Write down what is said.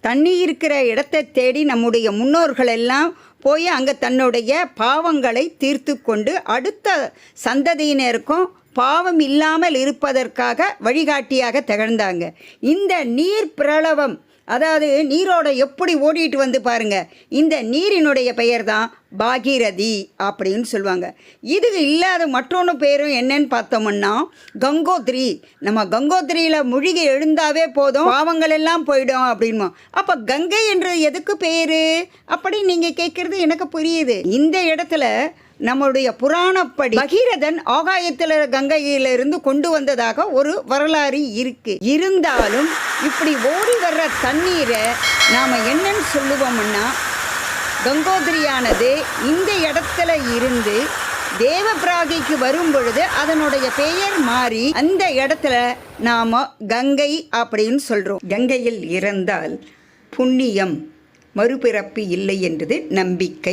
தண்ணி இருக்கிற இடத்தை தேடி நம்முடைய முன்னோர்கள் எல்லாம் போய் அங்கே தன்னுடைய பாவங்களை தீர்த்து கொண்டு அடுத்த சந்ததியினருக்கும் பாவம் இல்லாமல் இருப்பதற்காக வழிகாட்டியாக திகழ்ந்தாங்க. இந்த நீர் பிரளவம், அதாவது நீரோட எப்படி ஓடிட்டு வந்து பாருங்க, இந்த நீரினுடைய பெயர் தான் பாகீரதி அப்படின்னு சொல்லுவாங்க. இது இல்லாத மற்றொன்று பேரும் என்னன்னு பார்த்தோம்னா கங்கோத்ரி. நம்ம கங்கோத்ரியில் முழுகி எழுந்தாவே போதும், பாவங்கள் எல்லாம் போயிடும் அப்படின்மா. அப்போ கங்கை என்று எதுக்கு பேர் அப்படி நீங்கள் கேட்குறது எனக்கு புரியுது. இந்த இடத்துல நம்முடைய புராணப்படி பகீரதன் ஆகாயத்தில் கங்கையிலிருந்து கொண்டு வந்ததாக ஒரு வரலாறு இருக்கு. இருந்தாலும் இப்படி ஓடி வர்ற தண்ணீரை நாம் என்னன்னு சொல்லுவோம்னா, கங்கோத்ரியானது இந்த இடத்துல இருந்து தேவபிராகிக்கு வரும் பொழுது அதனுடைய பெயர் மாறி அந்த இடத்துல நாம் கங்கை அப்படின்னு சொல்கிறோம். கங்கையில் இறந்தால் புண்ணியம், மறுபிறப்பு இல்லை என்றது நம்பிக்கை.